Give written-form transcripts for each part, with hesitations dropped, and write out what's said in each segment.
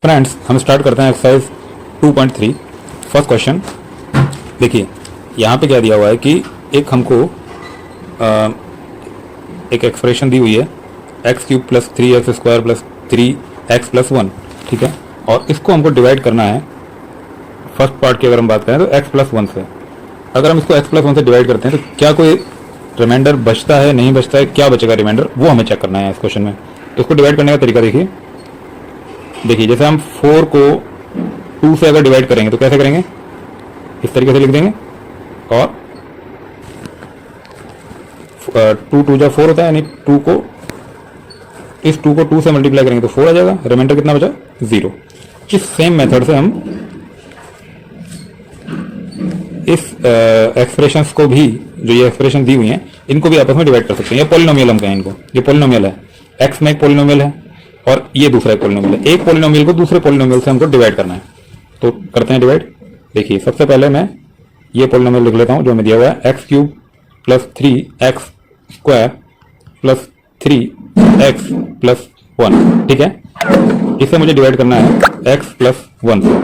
Friends, हम start करते हैं एक्सरसाइज 2.3 फर्स्ट क्वेश्चन। देखिए यहाँ पे क्या दिया हुआ है कि एक हमको एक एक्सप्रेशन दी हुई है x cube plus 3x² plus 3x plus 1, ठीक है। और इसको हमको डिवाइड करना है। फर्स्ट पार्ट की अगर हम बात करें तो x प्लस 1 से। अगर हम इसको x प्लस 1 से डिवाइड करते हैं तो क्या कोई रिमाइंडर बचता है, नहीं बचता है, क्या बचेगा रिमाइंडर, वो हमें चेक करना है इस क्वेश्चन में। तो इसको डिवाइड करने का तरीका देखिए जैसे हम 4 को 2 से अगर डिवाइड करेंगे तो कैसे करेंगे, इस तरीके से लिख देंगे। और 2 2 जा 4 होता है, यानी 2 को इस 2 को 2 से मल्टीप्लाई करेंगे तो 4 आ जाएगा। रिमाइंडर कितना बचा, 0। इस सेम मेथड से हम इस एक्सप्रेशंस को भी, जो ये एक्सप्रेशन दी हुई हैं, इनको भी आपस में डिवाइड कर सकते हैं। ये पॉलिनोमियल हम कहें इनको, ये पॉलिनोमियल है। एक्स में एक पॉलिनोमियल है और ये दूसरा एक पॉलिनोमियल है। एक पॉलिनोमियल को दूसरे पॉलिनोमियल से हमको डिवाइड करना है, तो करते हैं डिवाइड। देखिए सबसे पहले मैं ये पॉलिनोमियल लिख लेता हूं जो हमें दिया हुआ है, x cube plus 3x² plus 3x plus 1, ठीक है। इसे मुझे डिवाइड करना है x प्लस 1 से,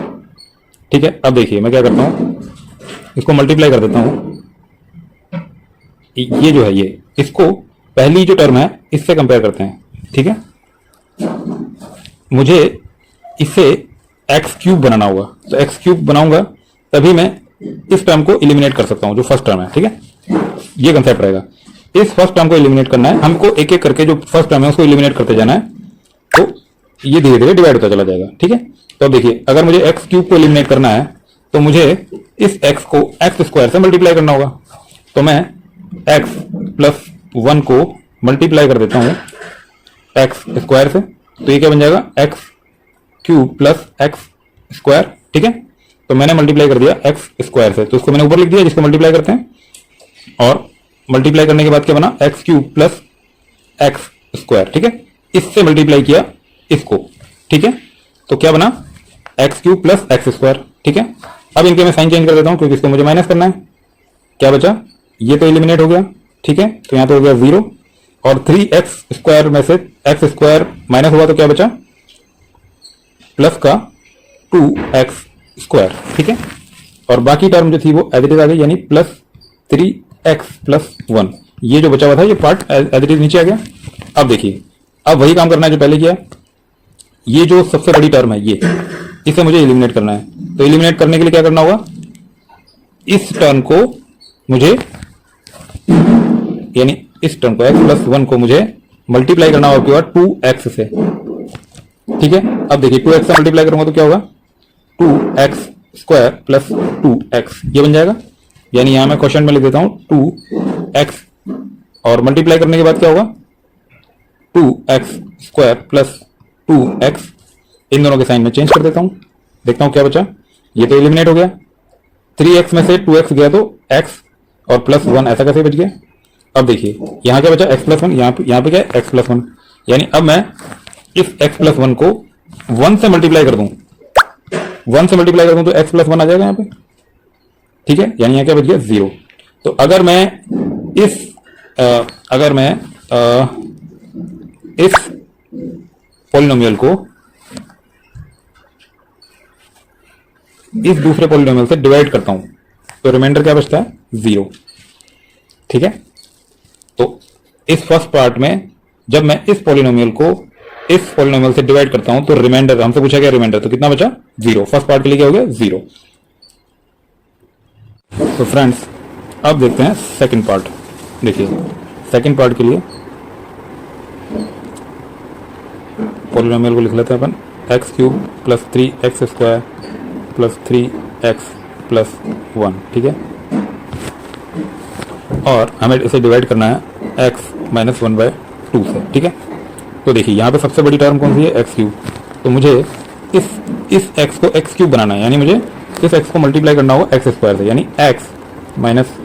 ठीक है। अब देखिए मैं क्या करता हूं, इसको मल्टीप्लाई कर देता हूं। ये जो है ये, इसको पहली जो टर्म है इससे कंपेयर करते हैं, ठीक है। मुझे इसे एक्स क्यूब बनाना होगा, तो एक्स क्यूब बनाऊंगा तभी मैं इस टर्म को इलिमिनेट कर सकता हूं जो फर्स्ट टर्म है, ठीक है। ये कंसेप्ट रहेगा। इस फर्स्ट टर्म को इलिमिनेट करना है हमको, एक एक करके जो फर्स्ट टर्म है उसको इलिमिनेट करते जाना है, तो ये धीरे धीरे डिवाइड होता चला जाएगा, ठीक है। तो अब देखिए अगर मुझे एक्स क्यूब को इलिमिनेट करना है तो मुझे इस एक्स को एक्स स्क्वायर से मल्टीप्लाई करना होगा। तो मैं एक्स प्लस 1 को मल्टीप्लाई कर देता हूं एक्स स्क्वायर से, तो ये क्या बन जाएगा, x cube plus x square, ठीक है। तो मैंने मल्टीप्लाई कर दिया एक्स स्क्वायर से, तो इसको मैंने ऊपर लिख दिया जिसको मल्टीप्लाई करते हैं। और मल्टीप्लाई करने के बाद क्या बना, x cube plus x square, ठीक है। इससे मल्टीप्लाई किया इसको, ठीक है। तो क्या बना, x cube plus x square, ठीक है। अब इनके मैं साइन चेंज कर देता हूं क्योंकि इसको मुझे माइनस करना है। क्या बचा, ये तो एलिमिनेट हो गया, ठीक है। तो यहां तो हो गया 0 और 3x स्क्वायर में से एक्स स्क्वायर माइनस हुआ तो क्या बचा, प्लस का 2x स्क्वायर, ठीक है। और बाकी टर्म जो थी वो एज इट इज आ गई, यानी प्लस 3x प्लस 1। ये जो बचा हुआ था ये पार्ट एज इट इज नीचे आ गया। अब देखिए अब वही काम करना है जो पहले किया। ये जो सबसे बड़ी टर्म है ये, इसे मुझे एलिमिनेट करना है। तो एलिमिनेट करने के लिए क्या करना होगा, इस टर्म को मुझे, यानी इस टर्म को x प्लस 1 को मुझे मल्टीप्लाई करना होगा 2x से, ठीक है। अब देखिए 2x से मल्टीप्लाई करूंगा तो क्या होगा, 2x स्क्वायर प्लस 2x, ये बन जाएगा। यानी यहां मैं क्वेश्चन में लिख देता हूं 2x और मल्टीप्लाई करने के बाद क्या होगा, 2x स्क्वायर प्लस 2x। इन दोनों के साइन में चेंज कर देता हूं, देखता हूं क्या बचा। ये तो एलिमिनेट हो गया, 3x में से 2x गया तो x और प्लस 1 ऐसा कैसे बच गया। अब देखिए यहां क्या बचा, x प्लस 1, यहां पे क्या है, x प्लस 1। यानी अब मैं इस x प्लस 1 को 1 से मल्टीप्लाई कर दूं, 1 से मल्टीप्लाई कर दूं तो x प्लस 1 आ जाएगा यहां पे, ठीक है। यानी यहां क्या बच गया, 0। तो अगर मैं इस पॉलिनोमियल को इस दूसरे पॉलिनोमियल से डिवाइड करता हूं तो रिमाइंडर क्या बचता है, 0, ठीक है। तो इस फर्स्ट पार्ट में जब मैं इस पॉलिनोमियल को इस पॉलिनोमियल से डिवाइड करता हूं तो रिमाइंडर, हमसे पूछा गया रिमाइंडर, तो कितना बचा, 0। फर्स्ट पार्ट के लिए क्या हो गया, 0। तो फ्रेंड्स अब देखते हैं सेकंड पार्ट। देखिए सेकंड पार्ट के लिए पॉलिनोमियल को लिख लेते हैं अपन, x cube plus 3x square plus 3x plus 1, ठीक है। और हमें इसे डिवाइड करना है x माइनस 1/2 से, ठीक है। तो देखिए यहाँ पे सबसे बड़ी टर्म कौन सी है, एक्स क्यूब। तो मुझे इस x को x क्यूब बनाना है, यानी मुझे इस x को मल्टीप्लाई करना होगा एक्स स्क्वायर से, यानी x माइनस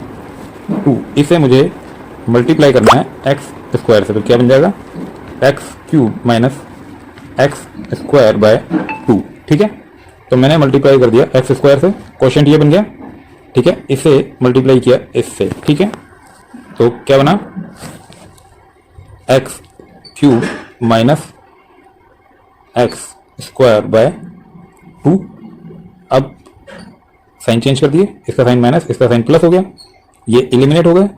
2। इसे मुझे मल्टीप्लाई करना है एक्स स्क्वायर से, तो क्या बन जाएगा, x cube minus x square by 2, ठीक है। तो मैंने मल्टीप्लाई कर दिया एक्स स्क्वायर से, क्वोशिएंट ये बन गया, ठीक है। इसे मल्टीप्लाई किया इससे, ठीक है। तो क्या बना, x cube minus x square by 2। अब साइन चेंज कर दिए, इसका साइन माइनस इसका साइन प्लस हो गया, ये एलिमिनेट हो गए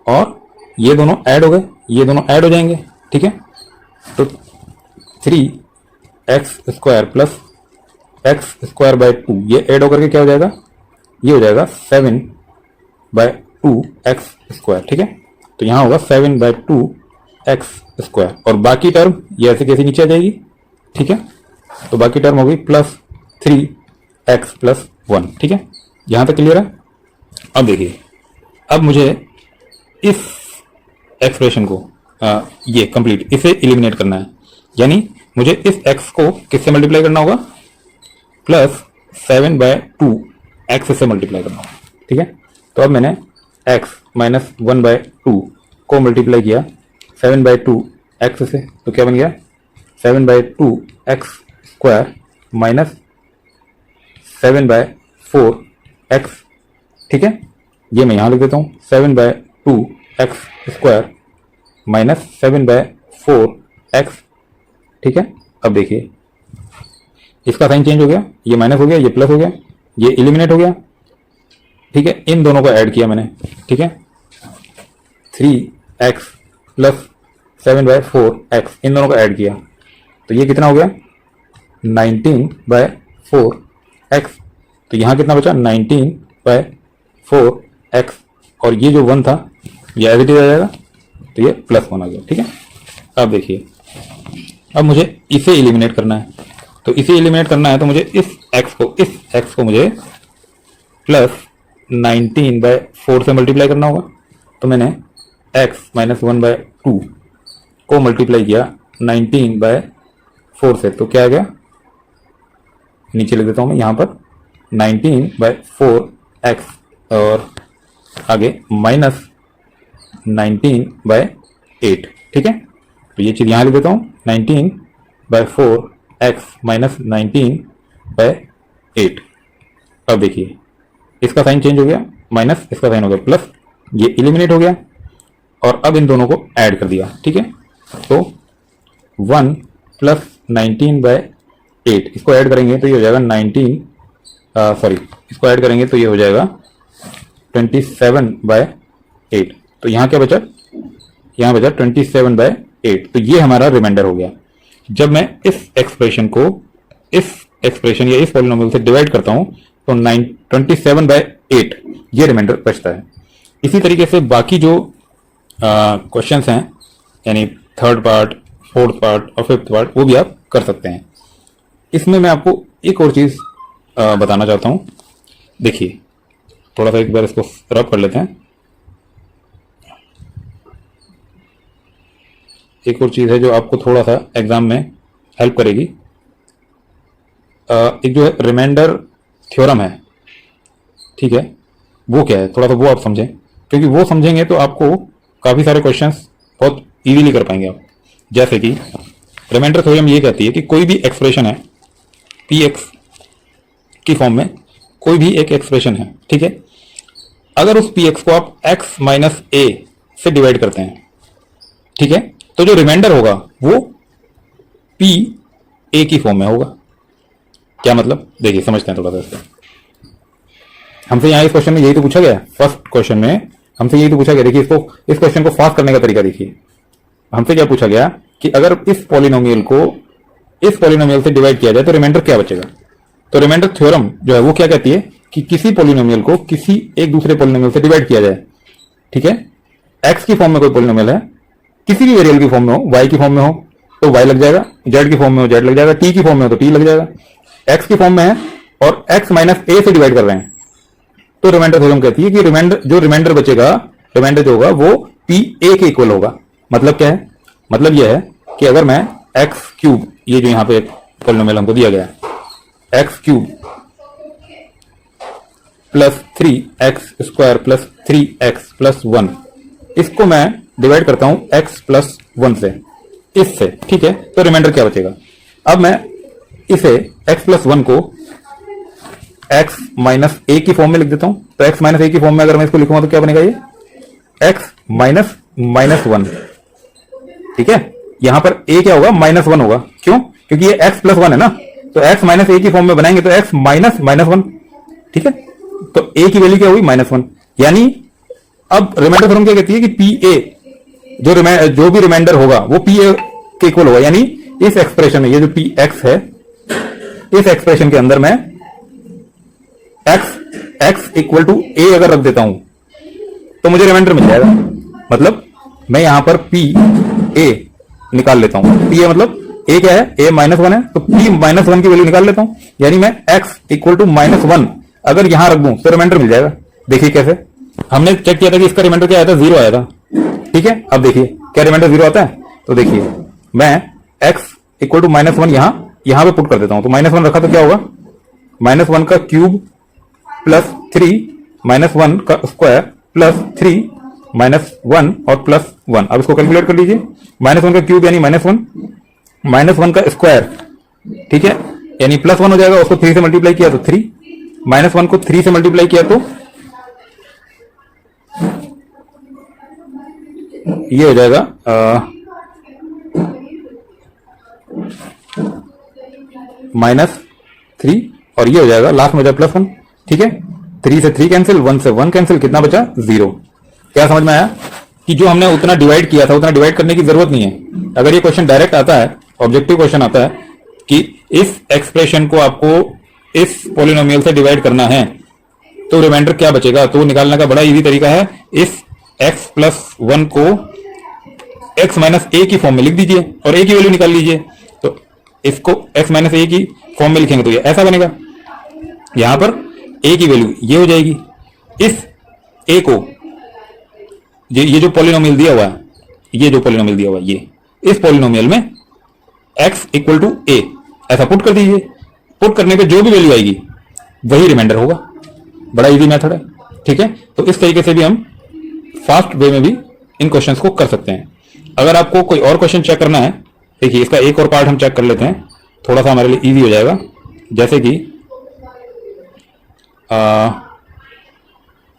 और ये दोनों ऐड हो गए, ये दोनों ऐड हो जाएंगे, ठीक है। तो 3x square plus x square by 2 ये ऐड होकर के क्या हो जाएगा, ये हो जाएगा 7 बाय 2 एक्स स्क्वायर, ठीक है। तो यहां होगा 7 बाय 2 एक्स स्क्वायर और बाकी टर्म ये ऐसे कैसे नीचे आ जाएगी, ठीक है। तो बाकी टर्म होगी प्लस 3x प्लस 1, ठीक है। यहां तक क्लियर है। अब देखिए, अब मुझे इस एक्सप्रेशन को ये कंप्लीट इसे एलिमिनेट करना है, यानी मुझे इस x को किससे मल्टीप्लाई करना होगा, प्लस 7 बाय 2 एक्स से मल्टीप्लाई करना होगा, ठीक है। तो अब मैंने x माइनस 1 बाय 2 को मल्टीप्लाई किया 7 बाय 2 एक्स से, तो क्या बन गया 7 by 2 x square minus 7 by 4 x, ठीक है। ये मैं यहां लिख देता हूं 7 by 2 x square minus 7 by 4 x, ठीक है। अब देखिए इसका साइन चेंज हो गया, ये माइनस हो गया, ये प्लस हो गया, ये एलिमिनेट हो गया, ठीक है। इन दोनों को ऐड किया मैंने, ठीक है। 3x प्लस 7 बाय 4 एक्स, इन दोनों को ऐड किया तो ये कितना हो गया 19 बाय 4 एक्स। तो यहां कितना बचा 19 बाय 4 एक्स और ये जो 1 था ये एज इट इज आ जाएगा, तो ये प्लस 1 आ गया, ठीक है। अब देखिए, अब मुझे इसे एलिमिनेट करना है, तो इसे एलिमिनेट करना है तो मुझे इस x को मुझे प्लस 19 बाय 4 से मल्टीप्लाई करना होगा। तो मैंने x माइनस 1 बाय 2 को मल्टीप्लाई किया 19 बाय 4 से, तो क्या आ गया, नीचे लिख देता हूं मैं यहां पर 19 बाय 4 एक्स और आगे माइनस 19 बाय 8, ठीक है। तो ये चीज यहां लिख देता हूं 19 बाय 4 एक्स माइनस 19 बाय 8। अब देखिए इसका साइन चेंज हो गया, माइनस इसका साइन हो गया प्लस, ये एलिमिनेट हो गया और अब इन दोनों को ऐड कर दिया, ठीक है। तो 1 प्लस 19 बाय 8 इसको ऐड करेंगे तो ये हो जाएगा 19 इसको ऐड करेंगे तो ये हो जाएगा 27 बाय 8। तो यहां क्या बचा, यहां बचा 27 बाय 8। तो ये हमारा रिमाइंडर हो गया। जब मैं इस एक्सप्रेशन को इस एक्सप्रेशन या इस पॉलिनोमियल से डिवाइड करता हूं तो 27 बाय 8 ये रिमाइंडर बचता है। इसी तरीके से बाकी जो क्वेश्चंस हैं, यानी थर्ड पार्ट, फोर्थ पार्ट और फिफ्थ पार्ट, वो भी आप कर सकते हैं। इसमें मैं आपको एक और चीज बताना चाहता हूं। देखिए थोड़ा सा एक बार इसको रब कर लेते हैं। एक और चीज है जो आपको थोड़ा सा एग्जाम में हेल्प करेगी। एक जो है रिमाइंडर थ्योरम है, ठीक है, वो क्या है थोड़ा सा वो आप समझें, क्योंकि वो समझेंगे तो आपको काफी सारे क्वेश्चंस बहुत इजीली कर पाएंगे आप। जैसे कि रिमाइंडर थ्योरम ये कहती है कि कोई भी एक्सप्रेशन है px की फॉर्म में, कोई भी एक एक्सप्रेशन है, ठीक है, अगर उस px को आप x माइनस a से डिवाइड करते हैं, ठीक है, तो जो रिमाइंडर होगा वो p a की फॉर्म में होगा। क्या मतलब, देखिए समझते हैं थोड़ा सा इससे। हमसे यहां इस क्वेश्चन में यही तो पूछा गया, फर्स्ट क्वेश्चन में हमसे यही तो पूछा गया। देखिए इसको, इस क्वेश्चन को फास्ट करने का तरीका देखिए। हमसे क्या पूछा गया कि अगर इस पॉलिनोमियल को इस पॉलिनोमियल से डिवाइड किया जाए तो रिमाइंडर क्या बचेगा। तो रिमाइंडर थ्योरम जो है वो क्या कहती है कि किसी पॉलिनोमियल को किसी एक दूसरे पॉलिनोमियल से डिवाइड किया जाए, ठीक है, एक्स की फॉर्म में कोई पॉलिनोमियल है, किसी भी वेरिएबल की फॉर्म में हो, वाई की फॉर्म में हो तो वाई लग जाएगा, जेड की फॉर्म में हो जेड लग जाएगा, टी की फॉर्म में हो तो टी लग जाएगा, एक्स की फॉर्म में है और एक्स माइनस ए से डिवाइड कर रहे हैं, तो रिमाइंडर थ्योरम कहती है कि रिमाइंडर बचेगा, रिमाइंडर जो होगा वो पी ए के इक्वल होगा। मतलब क्या है, मतलब यह है कि अगर मैं एक्स क्यूब, ये जो यहां पे पॉलिनोमियल हमको दिया गया है, x cube plus 3x square plus 3x plus 1, इसको मैं डिवाइड करता हूं x प्लस 1 से, इससे, ठीक है, तो रिमाइंडर क्या बचेगा। अब मैं इसे x प्लस 1 को x माइनस ए की फॉर्म में लिख देता हूं। तो x माइनस ए की फॉर्म में अगर मैं इसको लिखूंगा तो क्या बनेगा, ये x माइनस माइनस 1, ठीक है। यहां पर a क्या होगा, -1 होगा। क्यों, क्योंकि ये x प्लस 1 है ना, तो x माइनस ए की फॉर्म में बनाएंगे तो x माइनस माइनस वन, ठीक है। तो a की वैल्यू क्या हुई माइनस वन, यानी अब रिमाइंडर थ्योरम क्या कहती है कि पी ए जो भी रिमाइंडर होगा वो पी ए के इक्वल होगा, यानी इस एक्सप्रेशन में ये जो पी एक्स है, इस एक्सप्रेशन के अंदर मैं एक्स इक्वल टू ए अगर रख देता हूं तो मुझे रिमाइंडर मिल जाएगा। मतलब मैं यहां पर पी ए निकाल लेता हूं, पी ए मतलब ए क्या है, ए माइनस वन है, तो पी माइनस वन की वैल्यू निकाल लेता हूं, यानी मैं x equal to minus one अगर यहां रख दूं तो रिमाइंडर मिल जाएगा। देखिए कैसे, हमने चेक किया था कि इसका रिमाइंडर क्या आया था, जीरो आया था, ठीक है। अब देखिए क्या रिमाइंडर जीरो आता है, तो देखिए मैं x equal to minus one यहां पे पुट कर देता हूं, तो माइनस वन रखा तो क्या होगा, माइनस वन का cube plus three minus one का square plus three minus one और प्लस वन। अब इसको कैलकुलेट कर लीजिए, माइनस वन का क्यूब यानी माइनस वन का स्क्वायर, ठीक है, यानी प्लस वन हो जाएगा, उसको थ्री से मल्टीप्लाई किया तो थ्री, माइनस वन को थ्री से मल्टीप्लाई किया तो ये हो जाएगा माइनस थ्री, और ये हो जाएगा लास्ट में हो जाएगा प्लस वन, ठीक है। थ्री से थ्री कैंसिल, वन से वन कैंसिल, कितना बचा, जीरो। क्या समझ में आया कि जो हमने उतना डिवाइड किया था उतना डिवाइड करने की जरूरत नहीं है। अगर ये क्वेश्चन डायरेक्ट आता है, ऑब्जेक्टिव क्वेश्चन आता है कि इस एक्सप्रेशन को आपको इस पॉलिनोमियल से डिवाइड करना है तो रिमाइंडर क्या बचेगा, तो निकालने का बड़ा इजी तरीका है, इस x प्लस वन को x माइनस ए की फॉर्म में लिख दीजिए और a की वैल्यू निकाल लीजिए। तो इसको x माइनस ए की फॉर्म में लिखेंगे तो ये ऐसा बनेगा, यहां पर a की वैल्यू ये हो जाएगी, इस a को ये जो पॉलिनोमियल दिया हुआ है, ये जो पॉलिनोमियल दिया हुआ है, ये इस पॉलिनोमियल में x इक्वल टू a ऐसा पुट कर दीजिए। पुट करने पे जो भी वैल्यू आएगी वही रिमाइंडर होगा। बड़ा इजी मेथड है, ठीक है। तो इस तरीके से भी हम फास्ट वे में भी इन क्वेश्चंस को कर सकते हैं। अगर आपको कोई और क्वेश्चन चेक करना है, देखिए इसका एक और पार्ट हम चेक कर लेते हैं, थोड़ा सा हमारे लिए इजी हो जाएगा। जैसे कि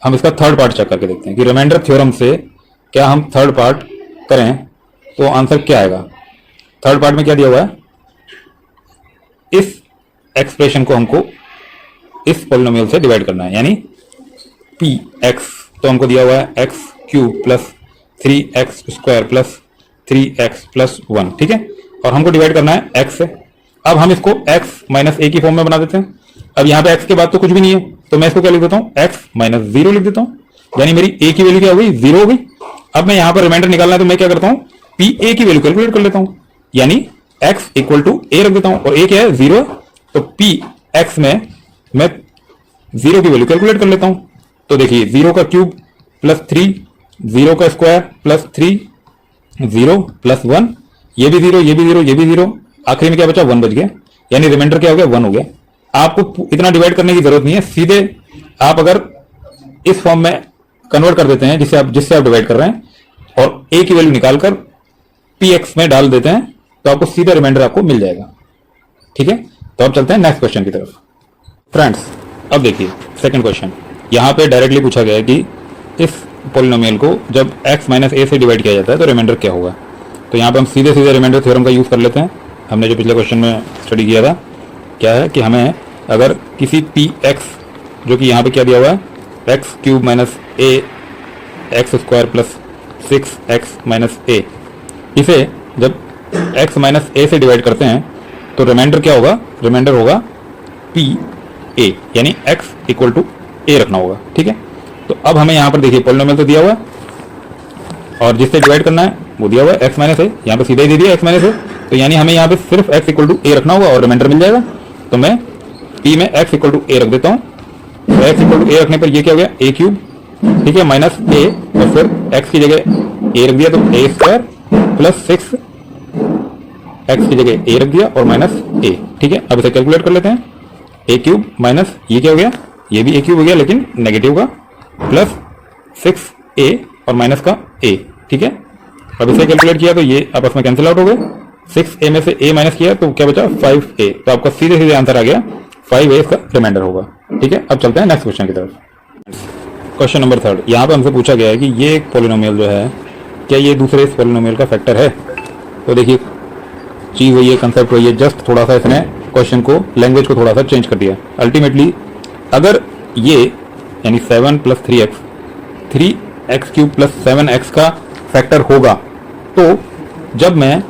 हम इसका थर्ड पार्ट चेक करके देखते हैं कि रिमाइंडर थ्योरम से क्या हम थर्ड पार्ट करें तो आंसर क्या आएगा। थर्ड पार्ट में क्या दिया हुआ है, इस एक्सप्रेशन को हमको इस पॉलिनोमियल से डिवाइड करना है, यानी पी एक्स, तो हमको दिया हुआ है x cube plus three x square plus three x plus one, ठीक है, और हमको डिवाइड करना है एक्स से। अब हम इसको एक्स माइनस ए की फॉर्म में बना देते हैं। अब यहाँ पे एक्स के बाद तो कुछ भी नहीं है, तो मैं इसको क्या लिख देता हूँ, एक्स माइनस जीरो लिख देता हूँ, यानी मेरी ए की वैल्यू क्या हो गई, जीरो हो गई। अब मैं यहाँ पर रिमाइंडर निकालना है तो मैं क्या करता हूँ, पी ए की वैल्यू कैलकुलेट कर लेता हूँ, यानी एक्स इक्वल टू ए रख देता हूँ, और ए क्या है, जीरो, तो पी एक्स में मैं जीरो की वैल्यू कैलकुलेट कर लेता हूं। तो देखिए जीरो का क्यूब प्लस थ्री, जीरो का square plus three, zero plus one, ये भी जीरो, ये भी जीरो, ये भी जीरो, आखिरी में क्या बचा, वन बच गया, यानी रिमाइंडर क्या हो गया, वन हो गया। आपको इतना डिवाइड करने की जरूरत नहीं है, सीधे आप अगर इस फॉर्म में कन्वर्ट कर देते हैं जिससे आप डिवाइड कर रहे हैं, और ए की वैल्यू निकालकर पी एक्स में डाल देते हैं तो आपको सीधा रिमाइंडर आपको मिल जाएगा, ठीक है। तो अब चलते हैं नेक्स्ट क्वेश्चन की तरफ। फ्रेंड्स अब देखिए सेकंड क्वेश्चन, यहाँ पे डायरेक्टली पूछा गया है कि इस पॉलिनोमियल को जब x माइनस ए से डिवाइड किया जाता है तो रिमाइंडर क्या होगा। तो यहाँ पे हम सीधे सीधे रिमाइंडर थ्योरम का यूज कर लेते हैं। हमने जो पिछले क्वेश्चन में स्टडी किया था, क्या है कि हमें अगर किसी पी एक्स, जो कि यहाँ पे क्या दिया हुआ है, x cube minus a x square plus six x minus a, इसे जब x माइनस ए से डिवाइड करते हैं तो रिमाइंडर क्या होगा, रिमाइंडर होगा पी ए, यानी x इक्वल टू ए रखना होगा, ठीक है। तो अब हमें यहाँ पर देखिए पॉलिनोमियल तो दिया हुआ है और जिससे डिवाइड करना है वो दिया हुआ है x माइनस ए, यहाँ पे सीधा ही दे दिया x माइनस ए, तो यानी हमें यहाँ पे सिर्फ x इक्वल टू ए रखना होगा और रिमाइंडर मिल जाएगा। तो मैं p में x इक्वल टू ए रख देता हूँ, तो x इक्वल टू ए रखने पर ये क्या हो गया, ए क्यूब, ठीक है, माइनस ए, और फिर x की जगह ए रख दिया तो ए स्क्वायर प्लस सिक्स एक्स की जगह ए रख दिया और माइनस ए, ठीक है। अब इसे कैलकुलेट कर लेते हैं, ए क्यूब माइनस ये क्या हो गया, ये भी ए क्यूब हो गया लेकिन नेगेटिव का, प्लस सिक्स ए और माइनस का ए, ठीक है। अब इसे कैलकुलेट किया तो ये आपस में कैंसिल आउट हो गए, सिक्स ए में से ए माइनस किया तो क्या बचा, फाइव ए, तो आपका सीधे सीधे आंसर आ गया फाइव ए इसका रिमाइंडर होगा, ठीक है। अब चलते हैं नेक्स्ट क्वेश्चन की तरफ। क्वेश्चन नंबर थर्ड, यहाँ पे हमसे पूछा गया है कि ये एक पॉलिनोमियल जो है क्या ये दूसरे इस पॉलिनोमियल का फैक्टर है। तो देखिए चीज वही है, कंसेप्ट वही है, जस्ट थोड़ा सा इसने क्वेश्चन को, लैंग्वेज को थोड़ा सा चेंज कर दिया। अल्टीमेटली अगर ये यानी 7 plus 3x 3x cube plus 7x का फैक्टर होगा, तो जब मैं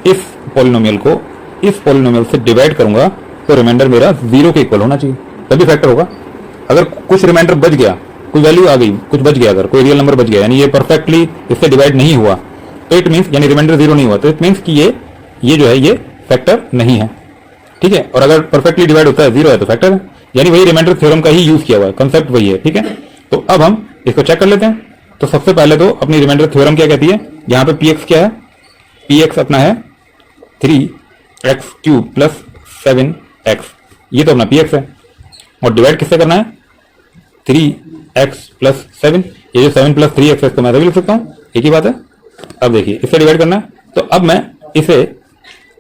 इस पॉलिनोमियल को इस पॉलिनोमियल से डिवाइड करूंगा तो रिमाइंडर मेरा 0 के इक्वल होना चाहिए, तभी फैक्टर होगा। अगर कुछ रिमाइंडर बच गया, कोई वैल्यू आ गई, कुछ बच गया, अगर कोई रियल नंबर बच गया, यानी ये परफेक्टली इससे डिवाइड नहीं हुआ, तो इट मीन्स यानी रिमाइंडर 0 नहीं हुआ, तो इट मीन्स कि ये जो है ये फैक्टर नहीं है, ठीक है। और अगर परफेक्टली डिवाइड होता है 0 है तो फैक्टर है, यानी वही रिमाइंडर थ्योरम का ही यूज किया हुआ है, कंसेप्ट वही है, ठीक है। तो अब हम इसको चेक कर लेते हैं। तो सबसे पहले तो अपनी रिमाइंडर थ्योरम क्या कहती है, यहाँ पे px क्या है, px अपना है 3x क्यूब प्लस 7x, ये तो अपना px है, और डिवाइड किससे करना है, 3x प्लस 7, ये जो 7 प्लस 3x है इसको मैं भी लिख सकता हूँ, एक ही बात है। अब देखिए इससे डिवाइड करना है, तो अब मैं इसे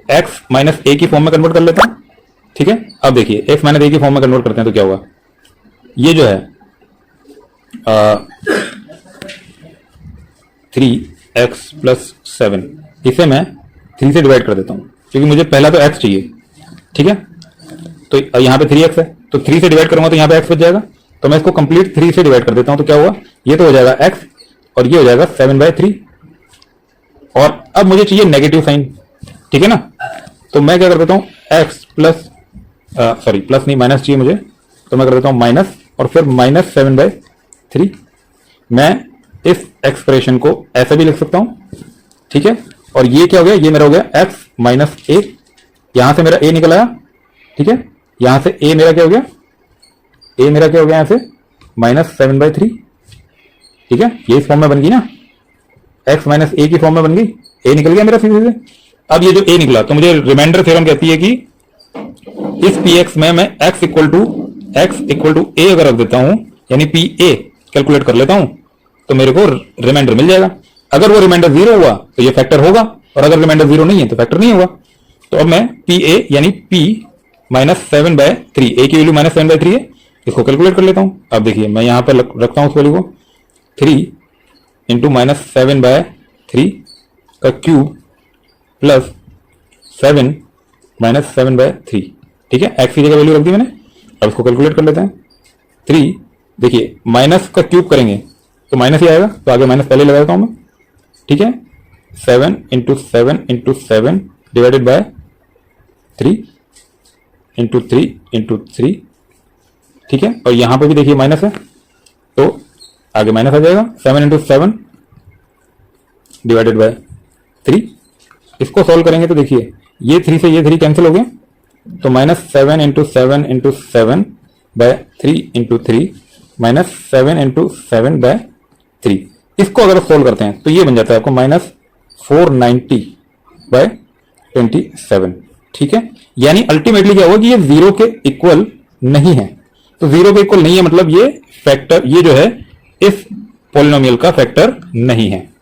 x माइनस a की फॉर्म में कन्वर्ट कर लेता हूँ, ठीक है। अब देखिए x माइनस a की फॉर्म में कन्वर्ट करते हैं तो क्या होगा, ये जो है 3x प्लस 7, इसे मैं 3 से डिवाइड कर देता हूँ, क्योंकि मुझे पहला तो x चाहिए, ठीक है। तो यहाँ पे 3x है, तो 3 से डिवाइड करूंगा तो यहाँ पे x बच जाएगा, तो मैं इसको कंप्लीट 3 से डिवाइड कर देता हूँ, तो क्या हुआ, ये तो हो जाएगा x और ये हो जाएगा 7/3। और अब मुझे चाहिए नेगेटिव साइन, ठीक है ना। तो मैं क्या कर देता हूँ, x प्लस सॉरी प्लस नहीं माइनस चाहिए मुझे, तो मैं कर देता हूँ माइनस और फिर माइनस 7/3। मैं इस एक्सप्रेशन को ऐसे भी लिख सकता हूँ, ठीक है। और ये क्या हो गया, ये मेरा हो गया x माइनस a, यहां से मेरा a निकल आया, ठीक है। यहां से a मेरा क्या हो गया, a मेरा क्या हो गया, यहां से माइनस 7/3, ठीक है। ये इस फॉर्म में बन गई ना, x माइनस a की फॉर्म में बन गई, a निकल गया मेरा सीधे से। अब ये जो a निकला, तो मुझे रिमाइंडर थ्योरम कहती है कि इस px में मैं x इक्वल टू a अगर रख देता हूं, यानी pa कैलकुलेट कर लेता हूं, तो मेरे को रिमाइंडर मिल जाएगा। अगर वो रिमाइंडर 0 हुआ तो ये फैक्टर होगा, और अगर रिमाइंडर 0 नहीं है तो फैक्टर नहीं होगा। तो अब मैं pa यानी p माइनस 7/3, a की वैल्यू माइनस 7/3 है, इसको कैलकुलेट कर लेता हूं। अब देखिए मैं यहां पर रखता हूं उस वैल्यू को, 3 इंटू माइनस 7/3 का क्यूब प्लस 7 माइनस 7/3, ठीक है। एक्स की जगह वैल्यू रख दी मैंने, अब इसको कैलकुलेट कर लेते हैं। 3 देखिए माइनस का क्यूब करेंगे तो माइनस ही आएगा, तो आगे माइनस पहले लगा देता हूं मैं, ठीक है। 7 into 7 into 7 divided by 3 into 3 into 3, ठीक है। और यहां पर भी देखिए माइनस है, तो आगे माइनस आ जाएगा, 7 इंटू 7 डिवाइडेड बाय 3। इसको सॉल्व करेंगे तो देखिए ये 3 से ये 3 कैंसिल हो गए, तो minus 7 into 7 into 7 by 3 into 3 minus 7 into 7 by 3। इसको अगर सॉल्व करते हैं तो ये बन जाता है आपको माइनस 490/27, ठीक है। यानी अल्टीमेटली क्या होगा कि ये 0 के इक्वल नहीं है। तो 0 के इक्वल नहीं है मतलब ये फैक्टर, ये जो है इस पॉलिनोमियल का फैक्टर नहीं है।